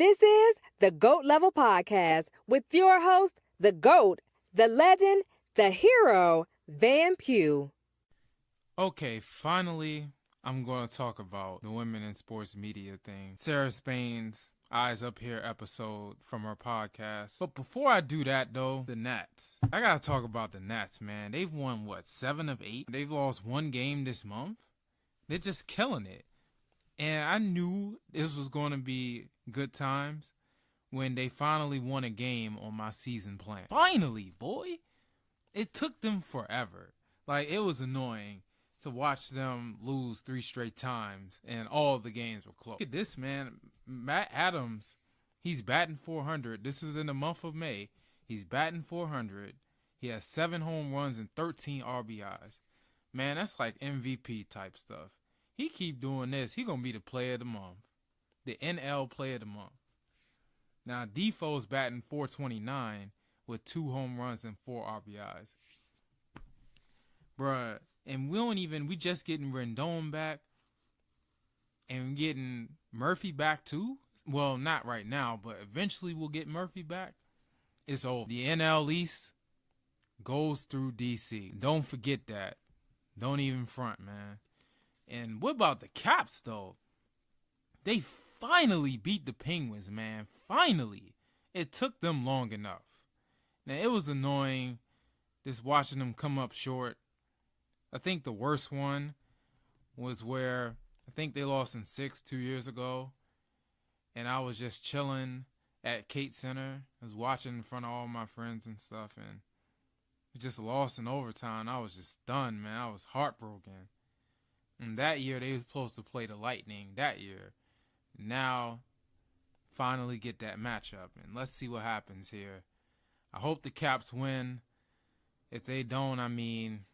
This is the GOAT Level Podcast with your host, the GOAT, the legend, the hero, Van Pugh. Okay, finally, I'm going to talk about the women in sports media thing. Sarah Spain's Eyes Up Here episode from her podcast. But before I do that, though, the Nats. I got to talk about the Nats, man. They've won, 7 of 8? They've lost one game this month. They're just killing it. And I knew this was going to be good times when they finally won a game on my season plan. Finally, boy. It took them forever. Like, it was annoying to watch them lose 3 straight times and all the games were close. Look at this, man. Matt Adams, he's batting .400. This is in the month of May. He's batting .400. He has 7 home runs and 13 RBIs. Man, that's like MVP type stuff. He keep doing this, he gonna be the player of the month. The NL player of the month. Now, Defoe's batting .429 with 2 home runs and 4 RBIs. Bruh, and we just getting Rendon back and getting Murphy back too. Well, not right now, but eventually we'll get Murphy back. It's over. The NL East goes through DC. Don't forget that. Don't even front, man. And what about the Caps, though? They finally beat the Penguins, man. Finally. It took them long enough. Now, it was annoying just watching them come up short. I think the worst one was where I think they lost in 6 2 years ago. And I was just chilling at Kate Center. I was watching in front of all my friends and stuff. And we just lost in overtime. I was just stunned, man. I was heartbroken. And that year, they were supposed to play the Lightning that year. Now, finally get that matchup. And let's see what happens here. I hope the Caps win. If they don't, I mean,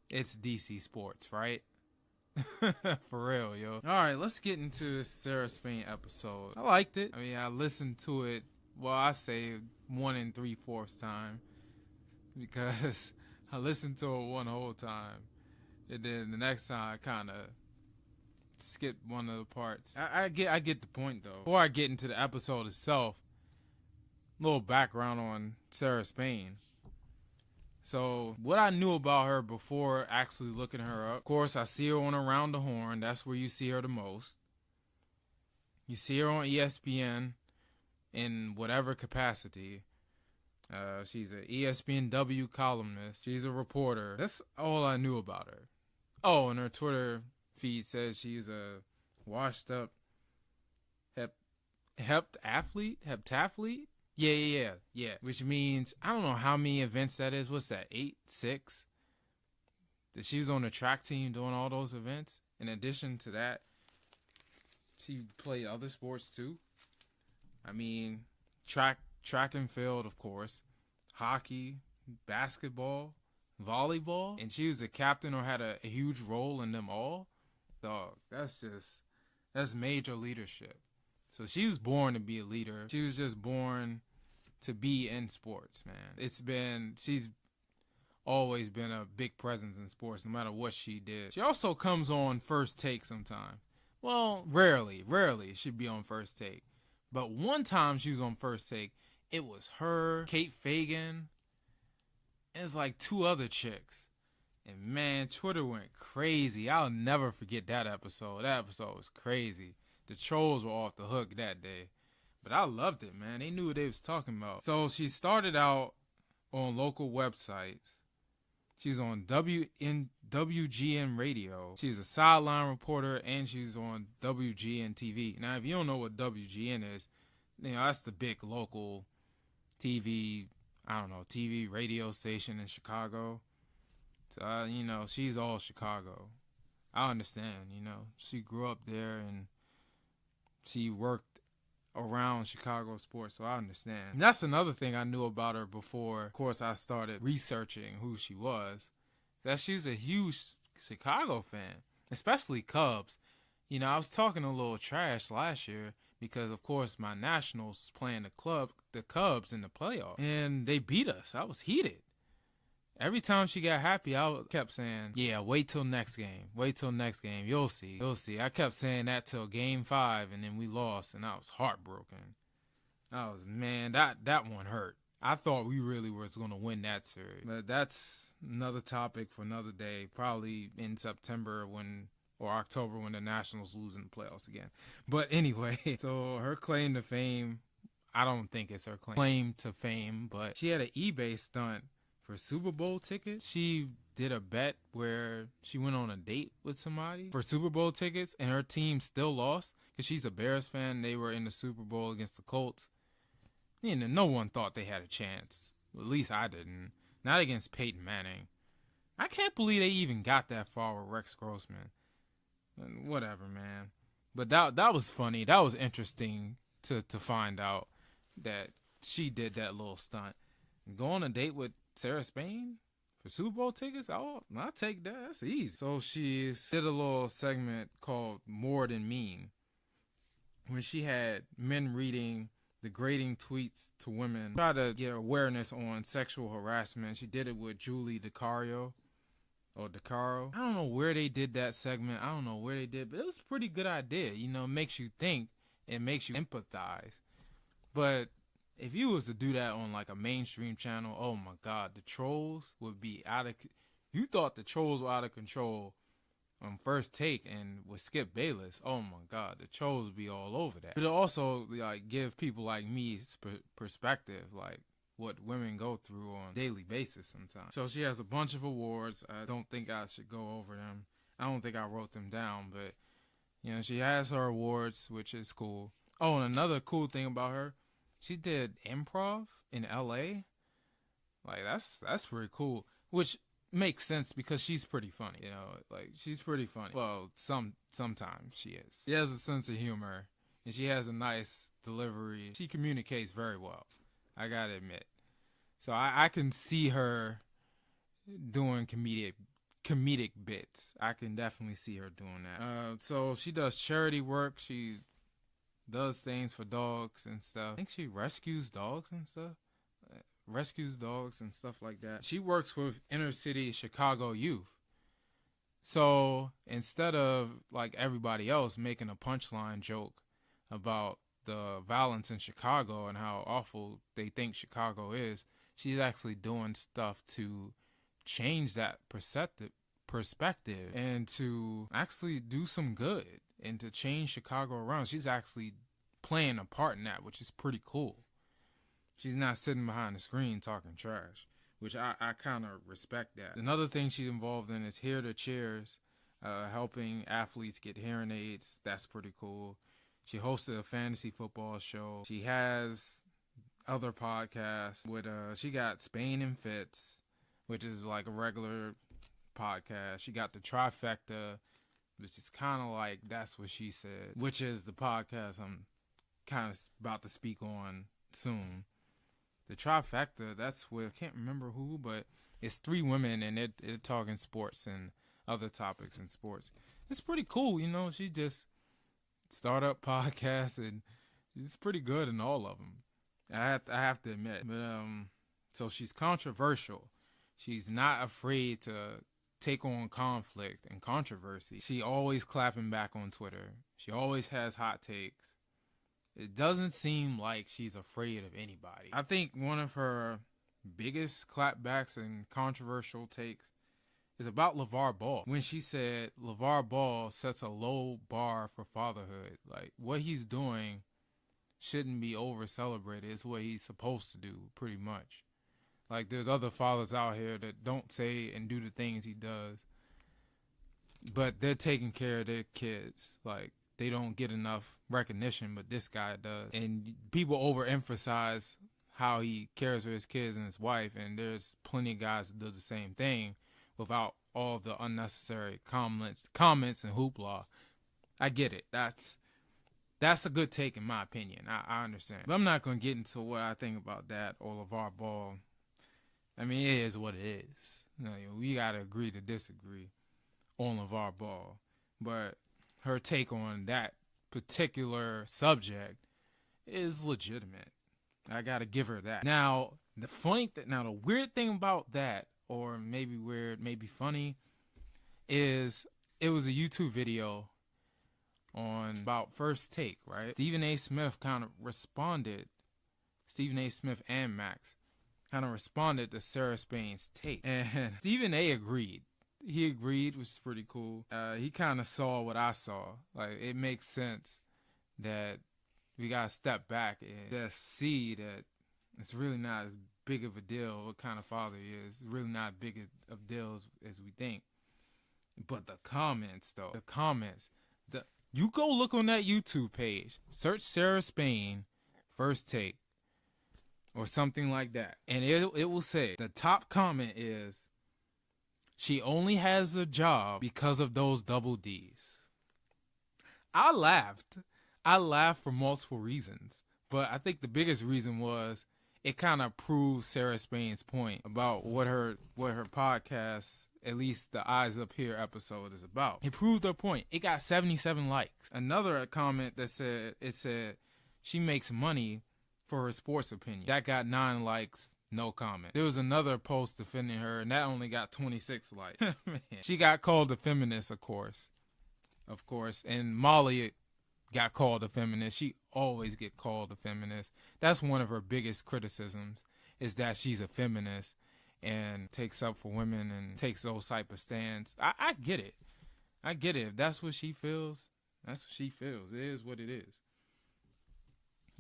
it's DC sports, right? For real, yo. All right, let's get into this Sarah Spain episode. I liked it. I mean, I listened to it, well, I say 1 3/4 time. Because I listened to it one whole time. And then the next time I kind of skipped one of the parts. I get the point, though. Before I get into the episode itself, a little background on Sarah Spain. So, what I knew about her before actually looking her up, of course, I see her on Around the Horn. That's where you see her the most. You see her on ESPN in whatever capacity. She's an ESPNW columnist. She's a reporter. That's all I knew about her. Oh, and her Twitter feed says she's a washed-up heptathlete? Yeah. Which means, I don't know how many events that is. What's that, 8, 6? That she was on the track team doing all those events. In addition to that, she played other sports too. I mean, track and field, of course. Hockey, basketball, volleyball, and she was a captain or had a huge role in them all. Dog, that's major leadership. So she was born to be a leader. She was just born to be in sports, man. She's always been a big presence in sports, no matter what she did. She also comes on First Take sometimes. Well, rarely she'd be on First Take. But one time she was on First Take, it was her, Kate Fagan, and it's like 2 other chicks. And man, Twitter went crazy. I'll never forget that episode. That episode was crazy. The trolls were off the hook that day. But I loved it, man. They knew what they was talking about. So she started out on local websites. She's on WGN Radio. She's a sideline reporter, and she's on WGN TV. Now, if you don't know what WGN is, that's the big local TV radio station in Chicago. So, she's all Chicago. I understand, She grew up there, and she worked around Chicago sports, so I understand. And that's another thing I knew about her before, of course, I started researching who she was, that she was a huge Chicago fan, especially Cubs. I was talking a little trash last year because, of course, my Nationals was playing the Cubs in the playoffs, and they beat us. I was heated. Every time she got happy, I kept saying, yeah, wait till next game. Wait till next game. You'll see. You'll see. I kept saying that till game 5, and then we lost, and I was heartbroken. Man, that one hurt. I thought we really was going to win that series. But that's another topic for another day, probably in September or October when the Nationals lose in the playoffs again. But anyway, so her claim to fame, I don't think it's her claim to fame, but she had an eBay stunt for Super Bowl tickets. She did a bet where she went on a date with somebody for Super Bowl tickets, and her team still lost because she's a Bears fan. They were in the Super Bowl against the Colts. You know, no one thought they had a chance. At least I didn't. Not against Peyton Manning. I can't believe they even got that far with Rex Grossman. Whatever, man. But that was funny. That was interesting to find out that she did that little stunt. Go on a date with Sarah Spain for Super Bowl tickets? I'll take that. That's easy. So she did a little segment called More Than Mean, when she had men reading degrading tweets to women, try to get awareness on sexual harassment. She did it with Julie DeCaro. I don't know where they did that segment. I don't know where they did, but it was a pretty good idea. You know, it makes you think. It makes you empathize. But if you was to do that on like a mainstream channel, oh my God, the trolls would be you thought the trolls were out of control on First Take and with Skip Bayless. Oh my God, the trolls would be all over that. But it also like give people like me perspective, like what women go through on a daily basis sometimes. So she has a bunch of awards. I don't think I should go over them. I don't think I wrote them down, but you know, she has her awards, which is cool. Oh, and another cool thing about her, she did improv in LA. Like that's pretty cool, which makes sense because she's pretty funny, you know, like she's pretty funny. Well, sometimes she is. She has a sense of humor and she has a nice delivery. She communicates very well, I gotta admit. So I can see her doing comedic bits. I can definitely see her doing that. So she does charity work. She does things for dogs and stuff. I think she rescues dogs and stuff. Like that. She works with inner city Chicago youth. So instead of like everybody else making a punchline joke about the violence in Chicago and how awful they think Chicago is, she's actually doing stuff to change that perspective and to actually do some good and to change Chicago around. She's actually playing a part in that, which is pretty cool. She's not sitting behind the screen talking trash, which I kind of respect that. Another thing she's involved in is Hear the Cheers, helping athletes get hearing aids. That's pretty cool. She hosted a fantasy football show. She has other podcasts with she got Spain and Fitz, which is like a regular podcast. She got the Trifecta, which is kind of like That's What She Said, which is the podcast I'm kind of about to speak on soon. The Trifecta, that's with, I can't remember who, but it's 3 women and they're talking sports and other topics in sports. It's pretty cool, you know. She just start up podcasts and it's pretty good in all of them. I have to admit. But so she's controversial. She's not afraid to take on conflict and controversy. She always clapping back on Twitter. She always has hot takes. It doesn't seem like she's afraid of anybody. I think one of her biggest clapbacks and controversial takes is about LeVar Ball. When she said LeVar Ball sets a low bar for fatherhood. Like, what he's doing shouldn't be over-celebrated. It's what he's supposed to do, pretty much. Like, there's other fathers out here that don't say and do the things he does, but they're taking care of their kids. Like, they don't get enough recognition, but this guy does. And people overemphasize how he cares for his kids and his wife, and there's plenty of guys that do the same thing without all the unnecessary comments and hoopla. I get it. That's a good take in my opinion. I understand. But I'm not going to get into what I think about that or LeVar Ball. I mean, it is what it is. You know, we got to agree to disagree on LeVar Ball. But her take on that particular subject is legitimate. I got to give her that. Now, the weird thing about that or maybe weird, maybe funny, is it was a YouTube video on about First Take, right? Stephen A. Smith kind of responded, Stephen A. Smith and Max kind of responded to Sarah Spain's take. And Stephen A. agreed. He agreed, which is pretty cool. He kind of saw what I saw. Like, it makes sense that we got to step back and just see that it's really not as big of a deal what kind of father he is. It's really not as big of a deal as we think. But the comments, though. The comments. You go look on that YouTube page. Search Sarah Spain, First Take, or something like that. And it will say, the top comment is, she only has a job because of those double D's. I laughed. I laughed for multiple reasons. But I think the biggest reason was it kind of proves Sarah Spain's point about what her podcast, at least the Eyes Up Here episode, is about. It proved her point. It got 77 likes. Another comment that said she makes money for her sports opinion. That got 9 likes. No comment. There was another post defending her, and that only got 26 likes. Man. She got called a feminist, of course. And Molly got called a feminist. She always get called a feminist. That's one of her biggest criticisms, is that she's a feminist and takes up for women and takes those type of stands. I get it. I get it. If that's what she feels, that's what she feels. It is what it is.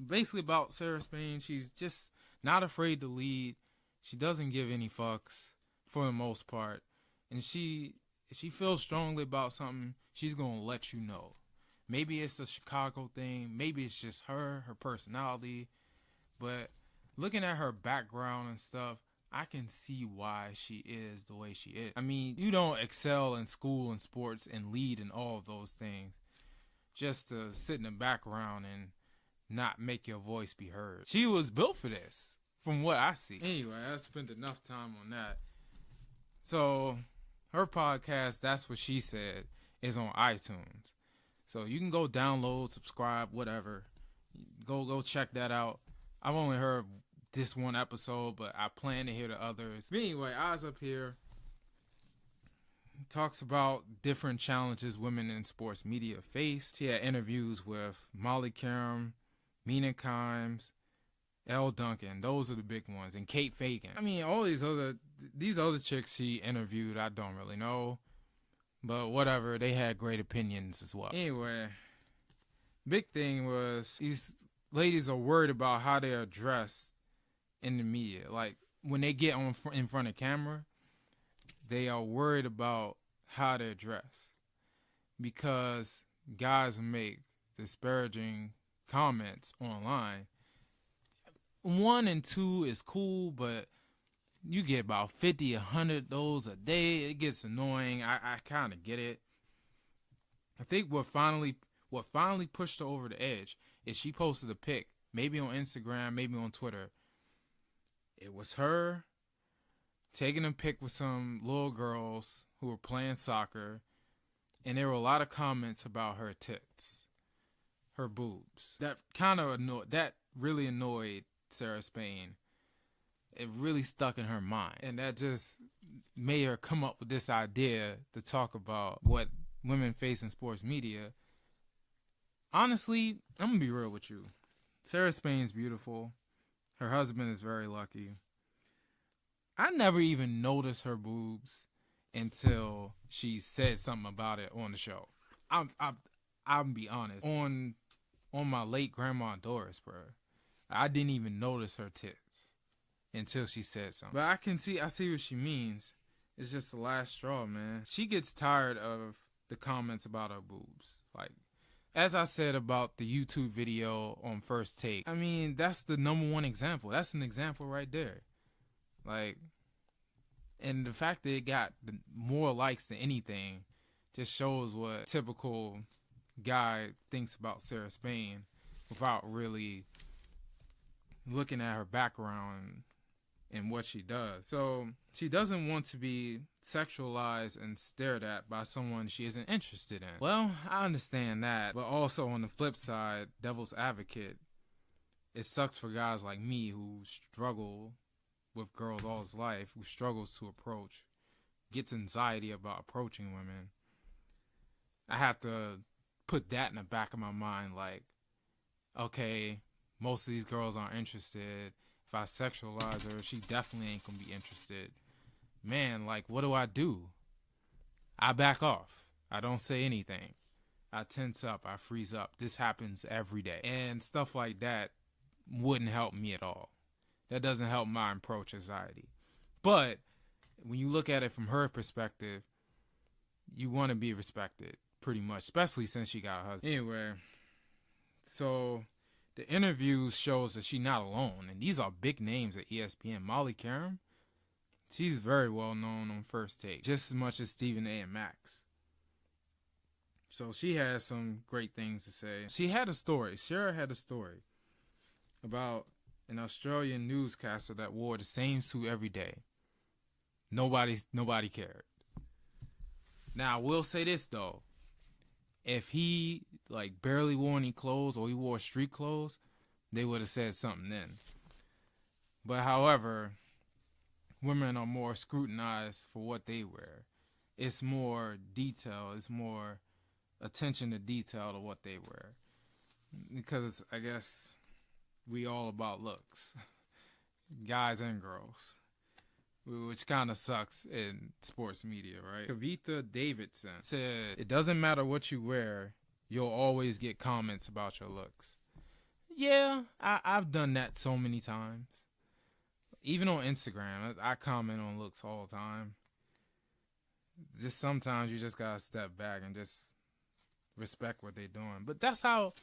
Basically about Sarah Spain, she's just not afraid to lead. She doesn't give any fucks for the most part. And if she feels strongly about something, she's going to let you know. Maybe it's a Chicago thing. Maybe it's just her personality. But looking at her background and stuff, I can see why she is the way she is. I mean, you don't excel in school and sports and lead in all of those things just to sit in the background and not make your voice be heard. She was built for this, from what I see. Anyway, I spent enough time on that. So, her podcast, That's What She Said, is on iTunes. So you can go download, subscribe, whatever. Go check that out. I've only heard this one episode, but I plan to hear the others. But anyway, Eyes Up Here talks about different challenges women in sports media face. She had interviews with Molly Karam, Mina Kimes, Elle Duncan. Those are the big ones. And Kate Fagan. I mean, all these other chicks she interviewed, I don't really know. But whatever, they had great opinions as well. Anyway, big thing was these ladies are worried about how they are dressed in the media. Like, when they get in front of camera, they are worried about how they're dressed. Because guys make disparaging comments online. 1 and 2 is cool, but you get about 50, 100 of those a day. It gets annoying. I kind of get it. I think what finally pushed her over the edge is she posted a pic, maybe on Instagram, maybe on Twitter. It was her taking a pic with some little girls who were playing soccer, and there were a lot of comments about her tits, her boobs. That really annoyed Sarah Spain. It really stuck in her mind. And that just made her come up with this idea to talk about what women face in sports media. Honestly, I'm going to be real with you. Sarah Spain's beautiful. Her husband is very lucky. I never even noticed her boobs until she said something about it on the show. I'm be honest. On my late grandma Doris, bro, I didn't even notice her tits until she said something. But I see what she means. It's just the last straw, man. She gets tired of the comments about her boobs. Like, as I said about the YouTube video on First Take, I mean, that's the number one example. That's an example right there. Like, and the fact that it got more likes than anything just shows what typical guy thinks about Sarah Spain without really looking at her background and what she does. So she doesn't want to be sexualized and stared at by someone she isn't interested in. Well, I understand that, but also on the flip side, devil's advocate, it sucks for guys like me who struggle with girls all his life who struggles to approach, gets anxiety about approaching women, I have to put that in the back of my mind, like, okay, most of these girls aren't interested. If I sexualize her, she definitely ain't gonna be interested. Man, like, what do? I back off. I don't say anything. I tense up. I freeze up. This happens every day. And stuff like that wouldn't help me at all. That doesn't help my approach anxiety. But when you look at it from her perspective, you want to be respected, pretty much, especially since she got a husband. Anyway, so the interviews shows that she's not alone, and these are big names at ESPN. Molly Karam, she's very well known on First Take, just as much as Stephen A. and Max. So she has some great things to say. Sarah had a story about an Australian newscaster that wore the same suit every day. Nobody cared. Now, I will say this, though. If he, like, barely wore any clothes or he wore street clothes, they would have said something then. But, however, women are more scrutinized for what they wear. It's more detail. It's more attention to detail to what they wear. Because, I guess, we all about looks. Guys and girls. Which kind of sucks in sports media, right? Kavitha Davidson said, "It doesn't matter what you wear, you'll always get comments about your looks." Yeah, I've done that so many times. Even on Instagram, I comment on looks all the time. Just sometimes you just gotta step back and just respect what they're doing. But that's how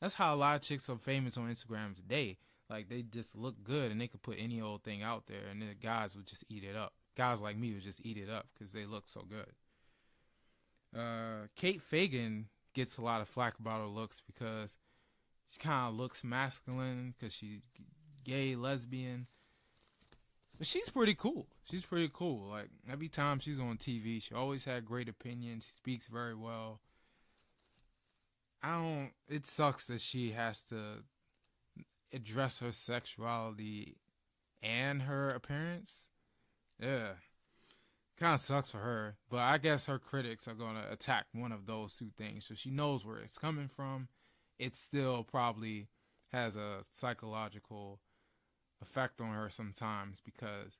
a lot of chicks are famous on Instagram today. Like, they just look good and they could put any old thing out there and the guys would just eat it up. Guys like me would just eat it up because they look so good. Kate Fagan gets a lot of flack about her looks because she kind of looks masculine because she's gay, lesbian. But she's pretty cool. Like, every time she's on TV, she always had great opinions. She speaks very well. It sucks that she has to address her sexuality and her appearance. Yeah. Kind of sucks for her. But I guess her critics are going to attack one of those two things. So she knows where it's coming from. It still probably has a psychological effect on her sometimes because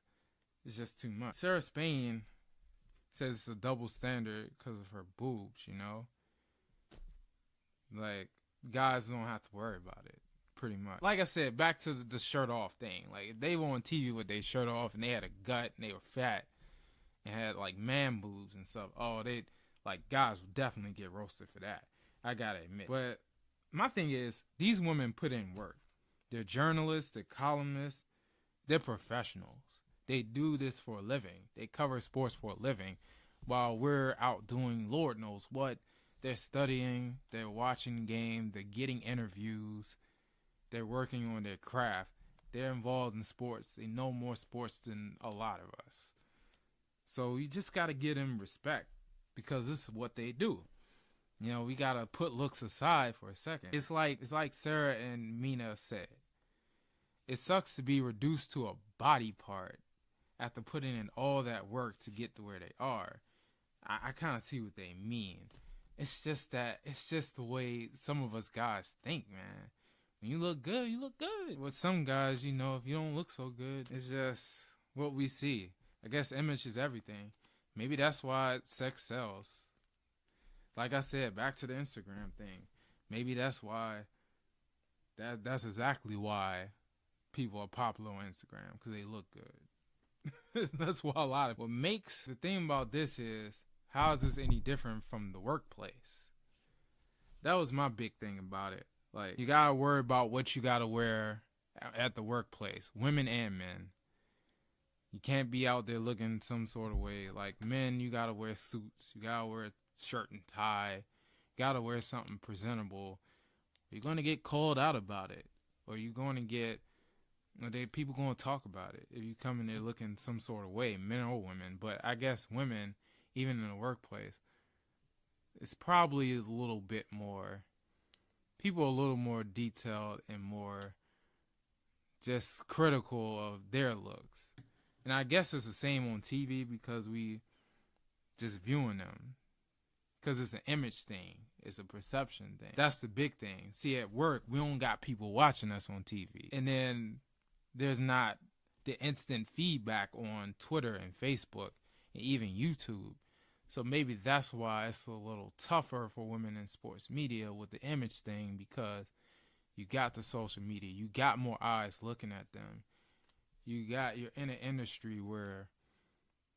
it's just too much. Sarah Spain says it's a double standard because of her boobs, you know? Like, guys don't have to worry about it. Pretty much. Like I said, back to the shirt off thing. Like, if they were on TV with their shirt off and they had a gut and they were fat and had, like, man boobs and stuff, guys would definitely get roasted for that. I gotta admit. But my thing is, these women put in work. They're journalists, they're columnists, they're professionals. They do this for a living. They cover sports for a living while we're out doing Lord knows what. They're studying, they're watching the game, they're getting interviews. They're working on their craft. They're involved in sports. They know more sports than a lot of us. So you just got to give them respect because this is what they do. You know, we got to put looks aside for a second. It's like Sarah and Mina said. It sucks to be reduced to a body part after putting in all that work to get to where they are. I kind of see what they mean. It's just the way some of us guys think, man. When you look good, you look good. With some guys, you know, if you don't look so good, it's just what we see. I guess image is everything. Maybe that's why sex sells. Like I said, back to the Instagram thing. Maybe that's why. That's exactly why people are popular on Instagram, because they look good. That's why a lot of what makes the thing about this is, how is this any different from the workplace? That was my big thing about it. Like, you gotta worry about what you gotta wear at the workplace, women and men. You can't be out there looking some sort of way. Like, men, you gotta wear suits. You gotta wear a shirt and tie. You gotta wear something presentable. You're gonna get called out about it, or you're gonna get, people gonna talk about it if you come in there looking some sort of way, men or women. But I guess women, even in the workplace, it's probably a little bit more. People are a little more detailed and more just critical of their looks. And I guess it's the same on TV because we just viewing them. Because it's an image thing. It's a perception thing. That's the big thing. See, at work, we don't got people watching us on TV. And then there's not the instant feedback on Twitter and Facebook and even YouTube. So maybe that's why it's a little tougher for women in sports media with the image thing, because you got the social media. You got more eyes looking at them. You're in an industry where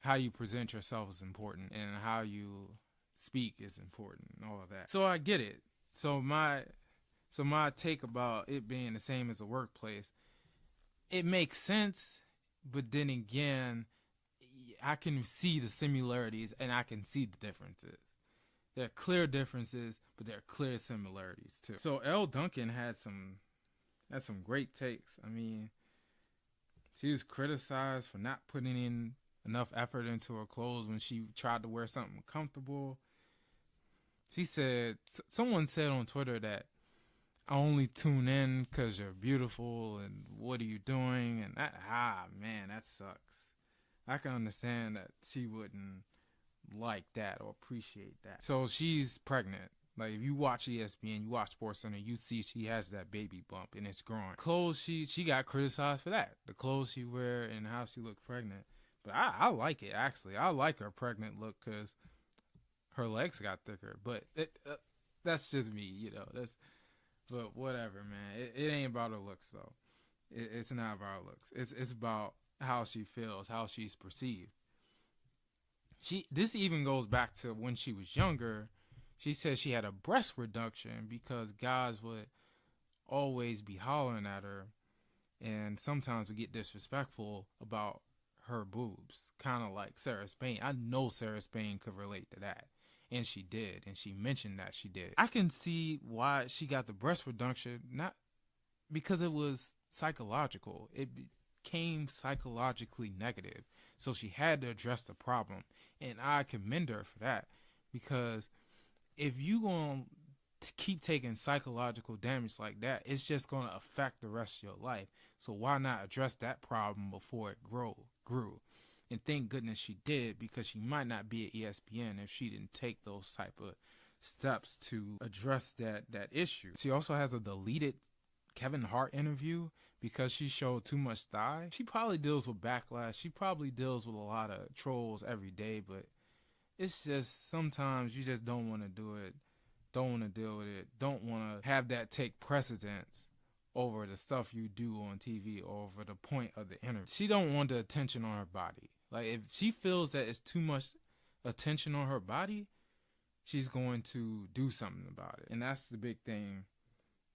how you present yourself is important and how you speak is important and all of that. So I get it. So my take about it being the same as a workplace, it makes sense, but then again, I can see the similarities and I can see the differences. There are clear differences, but there are clear similarities too. So Elle Duncan had some great takes. I mean, she was criticized for not putting in enough effort into her clothes when she tried to wear something comfortable. She said, someone said on Twitter that I only tune in because you're beautiful and what are you doing? And that, man, that sucks. I can understand that she wouldn't like that or appreciate that. So she's pregnant. Like, if you watch ESPN, you watch SportsCenter, you see she has that baby bump and it's growing. Clothes, she got criticized for that. The clothes she wear and how she looked pregnant. But I like it, actually. I like her pregnant look because her legs got thicker. But that's just me, you know. But whatever, man. It ain't about her looks, though. It's not about her looks. It's about how she feels, how she's perceived. This even goes back to when she was younger. She said she had a breast reduction because guys would always be hollering at her, and sometimes would get disrespectful about her boobs, kind of like Sarah Spain. I know Sarah Spain could relate to that, and she did, and she mentioned that she did. I can see why she got the breast reduction, not because it was psychological. It became psychologically negative, so she had to address the problem, and I commend her for that, because if you going to keep taking psychological damage like that, it's just going to affect the rest of your life. So why not address that problem before it grew? And thank goodness she did, because she might not be at ESPN if she didn't take those type of steps to address that issue. She also has a deleted Kevin Hart interview because she showed too much thigh. She probably deals with backlash. She probably deals with a lot of trolls every day, but it's just sometimes you just don't want to do it, don't want to deal with it, don't want to have that take precedence over the stuff you do on TV or over the point of the interview. She don't want the attention on her body. Like, if she feels that it's too much attention on her body, she's going to do something about it. And that's the big thing.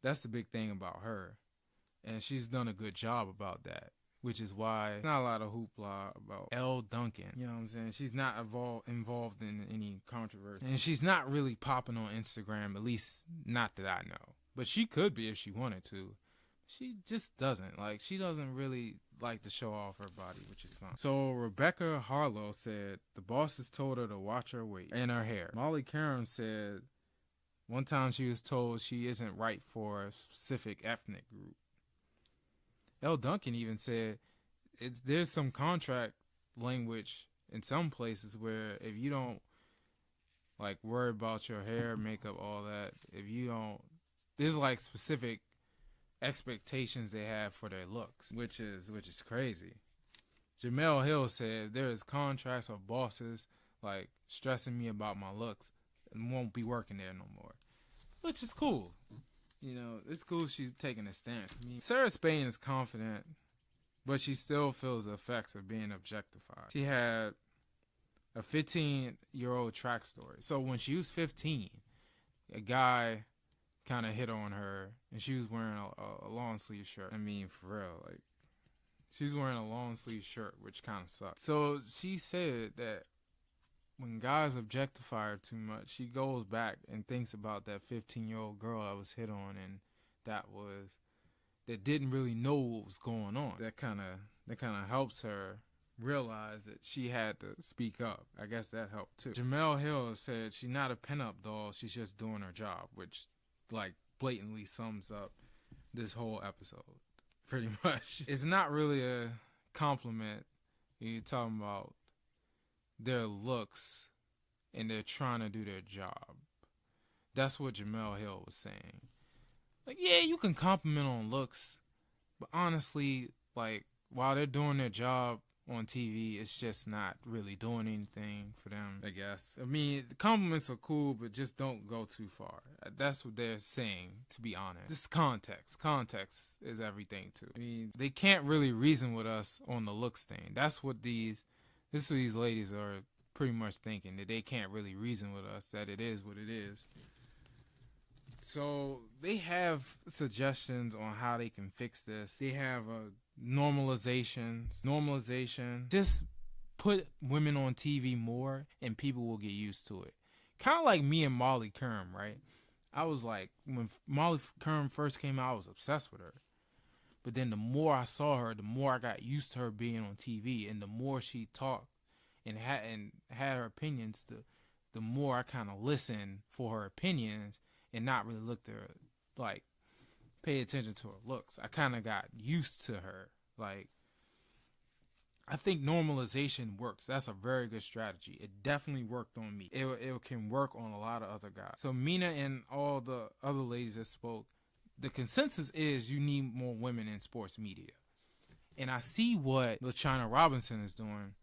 That's the big thing about her. And she's done a good job about that, which is why not a lot of hoopla about Elle Duncan. You know what I'm saying? She's not involved in any controversy. And she's not really popping on Instagram, at least not that I know. But she could be if she wanted to. She just doesn't. Like, she doesn't really like to show off her body, which is fine. So Rebecca Harlow said the bosses told her to watch her weight and her hair. Molly Karam said one time she was told she isn't right for a specific ethnic group. Elle Duncan even said there's some contract language in some places where if you don't like worry about your hair, makeup, all that, if you don't, there's like specific expectations they have for their looks, which is crazy. Jamel Hill said there is contracts or bosses like stressing me about my looks and won't be working there no more, which is cool. You know, it's cool she's taking a stance. I mean, Sarah Spain is confident, but she still feels the effects of being objectified. She had a 15-year-old track story. So when she was 15, a guy kind of hit on her, and she was wearing a long sleeve shirt. I mean, for real, like, she was wearing a long sleeve shirt, which kind of sucks. So she said that when guys objectify her too much, she goes back and thinks about that 15-year-old girl that was hit on and that didn't really know what was going on. That kind of helps her realize that she had to speak up. I guess that helped too. Jamel Hill said she's not a pinup doll, she's just doing her job, which like blatantly sums up this whole episode pretty much. It's not really a compliment when you're talking about their looks and they're trying to do their job. That's what Jamel Hill was saying. Like, yeah, you can compliment on looks, but honestly, like, while they're doing their job on TV, it's just not really doing anything for them, I guess. I mean, the compliments are cool, but just don't go too far. That's what they're saying, to be honest. This is context. Context is everything, too. I mean, they can't really reason with us on the looks thing. This is what these ladies are pretty much thinking, that they can't really reason with us, that it is what it is. So they have suggestions on how they can fix this. They have normalization. Just put women on TV more and people will get used to it. Kind of like me and Molly Kerm, right? I was like, when Molly Kerm first came out, I was obsessed with her. But then the more I saw her, the more I got used to her being on TV, and the more she talked and had her opinions, the more I kind of listened for her opinions and not really looked at her, like, pay attention to her looks. I kind of got used to her. Like, I think normalization works. That's a very good strategy. It definitely worked on me. It can work on a lot of other guys. So Mina and all the other ladies that spoke, the consensus is you need more women in sports media. And I see what LaChina Robinson is doing.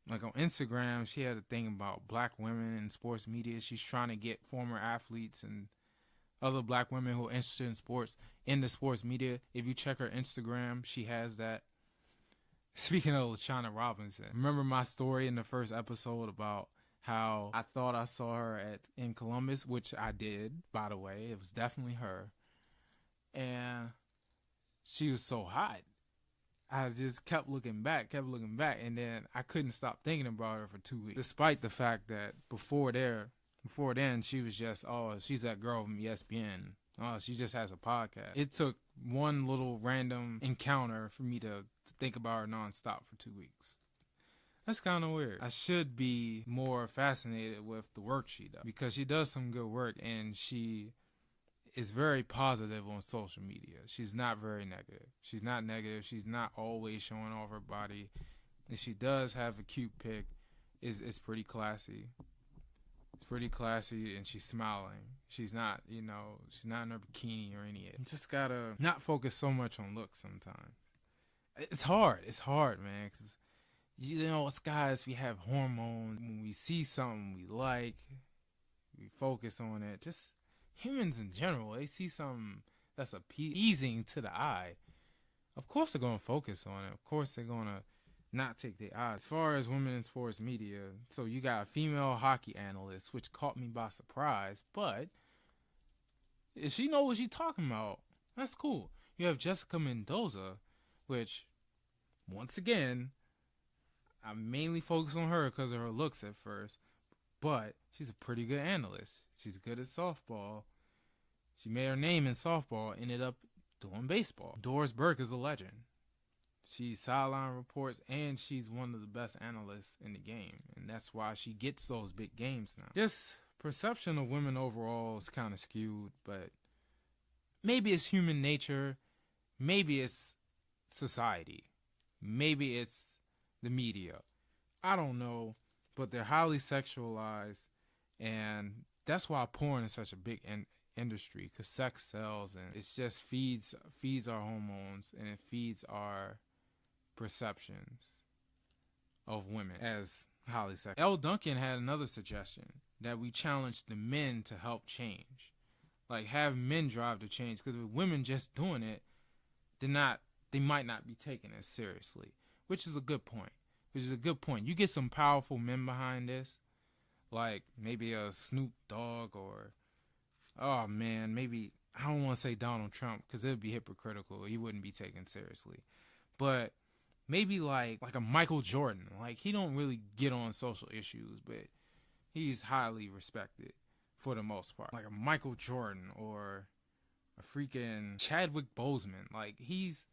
Like on Instagram, she had a thing about black women in sports media. She's trying to get former athletes and other black women who are interested in sports in the sports media. If you check her Instagram, she has that. Speaking of LaChina Robinson, remember my story in the first episode about how I thought I saw her in Columbus, which I did, by the way. It was definitely her. And she was so hot. I just kept looking back, and then I couldn't stop thinking about her for 2 weeks. Despite the fact that before then, she was just, oh, she's that girl from ESPN. Oh, she just has a podcast. It took one little random encounter for me to think about her nonstop for 2 weeks. That's kind of weird. I should be more fascinated with the work she does, because she does some good work, and she is very positive on social media. She's not very negative. She's not negative. She's not always showing off her body. If she does have a cute pic, it's pretty classy. It's pretty classy, and she's smiling. She's not, she's not in her bikini or any of it. You just gotta not focus so much on looks sometimes. It's hard. It's hard, man, because, us guys, we have hormones. When we see something we like, we focus on it. Just humans in general, they see something that's appeasing to the eye. Of course they're going to focus on it. Of course they're going to not take their eyes. As far as women in sports media, so you got a female hockey analyst, which caught me by surprise, but if she knows what she's talking about, that's cool. You have Jessica Mendoza, which, once again, I mainly focus on her because of her looks at first, but she's a pretty good analyst. She's good at softball. She made her name in softball, ended up doing baseball. Doris Burke is a legend. She's sideline reports, and she's one of the best analysts in the game, and that's why she gets those big games now. This perception of women overall is kind of skewed, but maybe it's human nature. Maybe it's society. Maybe it's the media. I don't know, but they're highly sexualized, and that's why porn is such a big industry, because sex sells, and it just feeds our hormones, and it feeds our perceptions of women as highly sexual. L. Duncan had another suggestion, that we challenge the men to help change. Like, have men drive the change, because with women just doing it, they might not be taken as seriously, which is a good point. You get some powerful men behind this, like maybe a Snoop Dogg, or, oh man, maybe, I don't want to say Donald Trump, because it would be hypocritical. He wouldn't be taken seriously. But maybe like a Michael Jordan. Like, he don't really get on social issues, but he's highly respected for the most part. Like a Michael Jordan, or a freaking Chadwick Boseman. Like, he's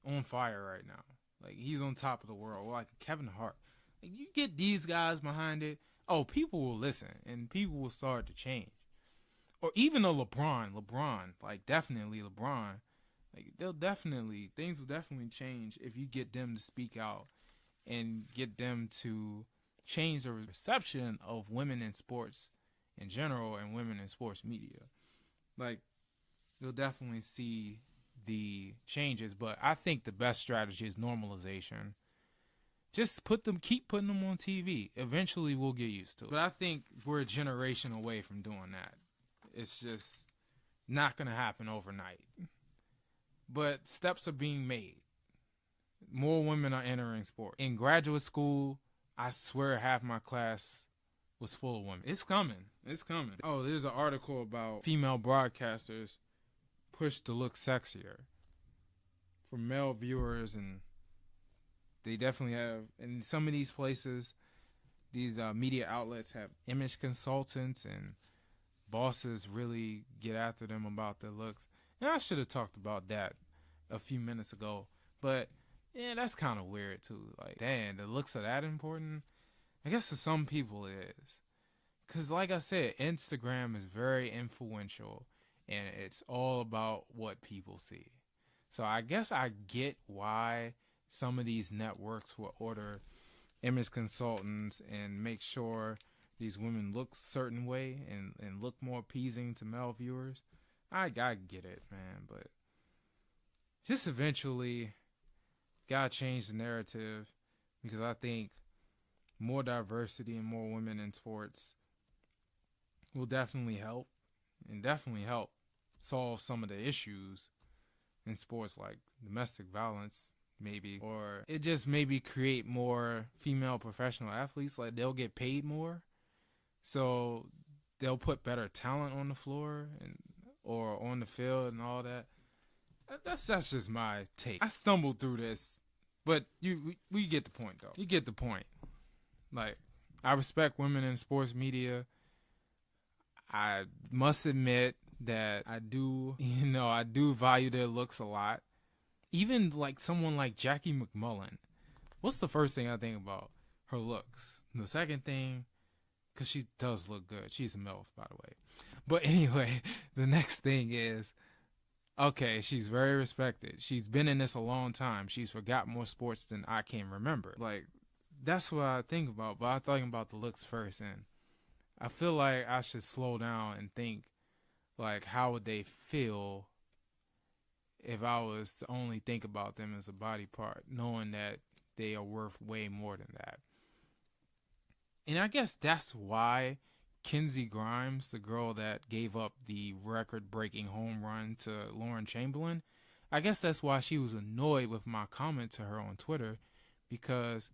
on fire right now. Like, he's on top of the world. Or like Kevin Hart. Like, you get these guys behind it, oh, people will listen, and people will start to change. Or even a LeBron, like, definitely LeBron. Like things will definitely change if you get them to speak out and get them to change the perception of women in sports in general and women in sports media. Like, you'll definitely see the changes, but I think the best strategy is normalization. Just keep putting them on TV. Eventually we'll get used to it. But I think we're a generation away from doing that. It's just not going to happen overnight. But steps are being made. More women are entering sports. In graduate school, I swear half my class was full of women. It's coming. It's coming. Oh, there's an article about female broadcasters push to look sexier for male viewers, and they definitely have, in some of these places, these media outlets have image consultants, and bosses really get after them about their looks. And I should have talked about that a few minutes ago, but yeah, that's kind of weird too. Like, damn, the looks are that important? I guess to some people it is. Because like I said, Instagram is very influential, and it's all about what people see. So I guess I get why some of these networks will order image consultants and make sure these women look a certain way and look more appeasing to male viewers. I get it, man, but just eventually gotta change the narrative, because I think more diversity and more women in sports will definitely help solve some of the issues in sports, like domestic violence, maybe, or it just maybe create more female professional athletes. Like, they'll get paid more, so they'll put better talent on the floor or on the field and all that. That's just my take. I stumbled through this, but we get the point, though. You get the point. Like, I respect women in sports media. I must admit that I do value their looks a lot. Even like someone like Jackie McMullen. What's the first thing I think about? Her looks. The second thing, because she does look good. She's a MILF, by the way. But anyway, the next thing is, okay, she's very respected. She's been in this a long time. She's forgot more sports than I can remember. Like, that's what I think about. But I'm thinking about the looks first, and I feel like I should slow down and think, like, how would they feel if I was to only think about them as a body part, knowing that they are worth way more than that. And I guess that's why Kinsey Grimes, the girl that gave up the record-breaking home run to Lauren Chamberlain, I guess that's why she was annoyed with my comment to her on Twitter, because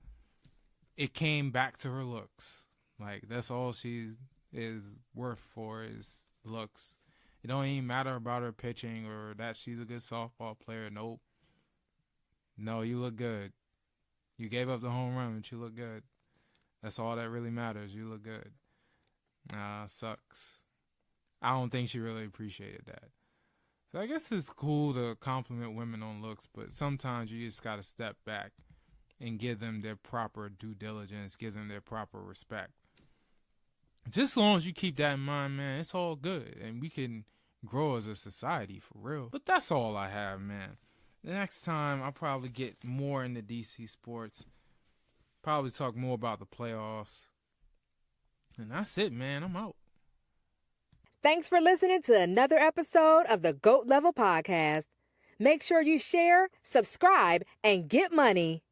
it came back to her looks. Like, that's all she is worth for is looks. It don't even matter about her pitching or that she's a good softball player. Nope. No, you look good. You gave up the home run, but you look good. That's all that really matters. You look good. Sucks. I don't think she really appreciated that. So I guess it's cool to compliment women on looks, but sometimes you just got to step back and give them their proper due diligence, give them their proper respect. Just as long as you keep that in mind, man, it's all good. And we can grow as a society for real. But that's all I have, man. The next time, I'll probably get more into DC sports. Probably talk more about the playoffs. And that's it, man. I'm out. Thanks for listening to another episode of the GOAT Level Podcast. Make sure you share, subscribe, and get money.